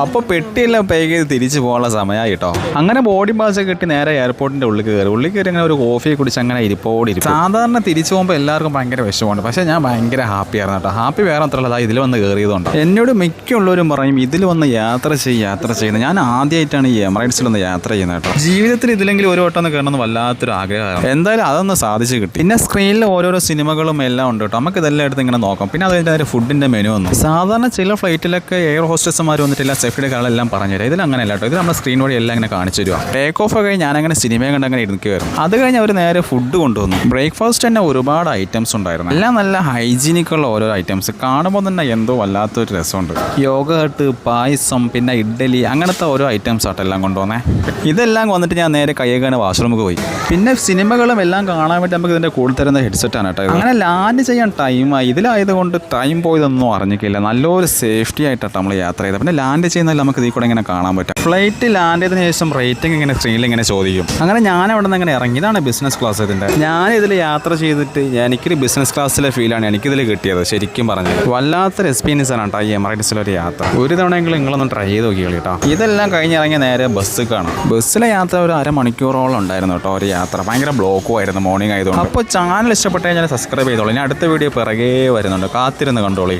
അപ്പോൾ പെട്ടിയെല്ലാം പേ ചെയ്ത് തിരിച്ചു പോകാനുള്ള സമയമായി കേട്ടോ. അങ്ങനെ ബോർഡിംഗ് പാസ് കിട്ടി നേരെ എയർപോർട്ടിന്റെ ഉള്ളിൽ കയറി അങ്ങനെ ഒരു കോഫി കുടിച്ച് അങ്ങനെ ഇരിപ്പോടിരിക്കും. സാധാരണ തിരിച്ചു പോകുമ്പോൾ എല്ലാവർക്കും ഭയങ്കര വിഷമമുണ്ട്, പക്ഷേ ഞാൻ ഭയങ്കര ഹാപ്പി ആയിരുന്നു കേട്ടോ. ഹാപ്പി വേറെ അത്രയുള്ളതാ ഇതിൽ വന്ന് കയറിയതുകൊണ്ട്. എന്നോട് മിക്കുള്ളവരും പറയും ഇതിൽ വന്ന് യാത്ര ചെയ്യുന്നത്. ഞാൻ ആദ്യമായിട്ടാണ് ഈ എമിറേറ്റ്സിൽ ഒന്ന് യാത്ര ചെയ്യുന്നത് കേട്ടോ. ജീവിതത്തിൽ ഇതിലെങ്കിലും ഒരു വട്ടം ഒന്ന് കയറണമെന്ന് വല്ലാത്തൊരു ആഗ്രഹമാണ്. എന്തായാലും അതൊന്ന് സാധിച്ചു കിട്ടി. പിന്നെ സ്ക്രീനിൽ ഓരോരോ സിനിമകളും എല്ലാം ഉണ്ട് കേട്ടോ. നമുക്ക് ഇതെല്ലാം എടുത്ത് ഇങ്ങനെ നോക്കാം. പിന്നെ അതിൻ്റെ ഫുഡിന്റെ മെനു ഒന്നും സാധാരണ ചില ഫ്ലൈറ്റിലൊക്കെ എയർ ഹോസ്റ്റസ്മാർ വന്നിട്ടില്ല സേഫ്റ്റിയുടെ കാര്യങ്ങളെല്ലാം പറഞ്ഞുതരാം. ഇതിൽ അങ്ങനെയല്ല കേട്ടോ. ഇത് നമ്മുടെ സ്ക്രീൻ വഴി എല്ലാം ഇങ്ങനെ കാണിച്ചു തരുക. ടേക്ക് ഓഫ് ഒക്കെ ഞാനങ്ങനെ സിനിമയും കണ്ട് അങ്ങനെ ഇരിക്കുകയായിരുന്നു. അത് കഴിഞ്ഞ് അവർ നേരെ ഫുഡ് കൊണ്ടുവന്നു. ബ്രേക്ക്ഫാസ്റ്റ് തന്നെ ഒരുപാട് ഐറ്റംസ് ഉണ്ടായിരുന്നു. എല്ലാം നല്ല ഹൈജീനിക്കുള്ള ഓരോ ഐറ്റംസ്. കാണുമ്പോൾ തന്നെ എന്തോ വല്ലാത്തൊരു രസമുണ്ട്. യോഗട്ട്, പായസം, പിന്നെ ഇഡ്ഡലി, അങ്ങനത്തെ ഓരോ ഐറ്റംസ് ആട്ടോ എല്ലാം കൊണ്ടുവന്നേ. ഇതെല്ലാം വന്നിട്ട് ഞാൻ നേരെ കയ്യേക്കാണ് വാഷ്റൂമിൽ പോയി. പിന്നെ സിനിമകളും എല്ലാം കാണാൻ വേണ്ടി നമുക്ക് ഇതിൻ്റെ കൂടുതൽ തരുന്ന ഹെഡ്സെറ്റാണ് കേട്ടോ. അങ്ങനെ ലാൻഡ് ചെയ്യാൻ ടൈമായി. ഇതിലായതുകൊണ്ട് ടൈം പോയതൊന്നും അറിഞ്ഞിട്ടില്ല. നല്ലൊരു സേഫ്റ്റി ആയിട്ടാണ് നമ്മൾ യാത്ര ചെയ്തത്. പിന്നെ ലാൻഡ് ചെയ്യുന്നതിൽ നമുക്ക് ഇതിൽ കൂടെ ഇങ്ങനെ കാണാൻ പറ്റും. ഫ്ലൈറ്റ് ലാൻഡ് ചെയ്തതിനു ശേഷം റേറ്റിംഗ് ഇങ്ങനെ സ്ക്രീനിൽ ഇങ്ങനെ ചോദിക്കും. അങ്ങനെ ഞാൻ അവിടെ നിന്ന് ഇങ്ങനെ ഇറങ്ങി. ഇതാണ് ബിസിനസ് ക്ലാസ്. ഇതിൻ്റെ ഞാനിതിൽ യാത്ര ചെയ്തിട്ട് എനിക്കൊരു ബിസിനസ് ക്ലാസ്സിലെ ഫീലാണ് എനിക്കിതിൽ കിട്ടിയത്. ശരിക്കും പറഞ്ഞത് വല്ലാത്തൊരു എക്സ്പീരിയൻസ് ആണ് കേട്ടോ ഈ എമിറേറ്റ്സിലൊരു യാത്ര. ഒരു തവണയെങ്കിലും നിങ്ങളൊന്ന് ട്രൈ ചെയ്ത് നോക്കിയാൽ കേട്ടോ. ഇതെല്ലാം കഴിഞ്ഞിറങ്ങി നേരെ ബസ് കാണാം. ബസ്സിലെ യാത്ര ഒരു അരമണിക്കൂറോളം ഉണ്ടായിരുന്നു കേട്ടോ. ഒരു യാത്ര ഭയങ്കര ബ്ലോക്കും ആയിരുന്നു മോർണിംഗ് ആയതുകൊണ്ട്. അപ്പോൾ ചാനൽ ഇഷ്ടപ്പെട്ട് കഴിഞ്ഞാൽ സബ്സ്ക്രൈബ് ചെയ്തോളൂ. ഇനി അടുത്ത വീഡിയോ പിറകെ വരുന്നുണ്ട്. കാത്തിരുന്ന് കണ്ടോളി.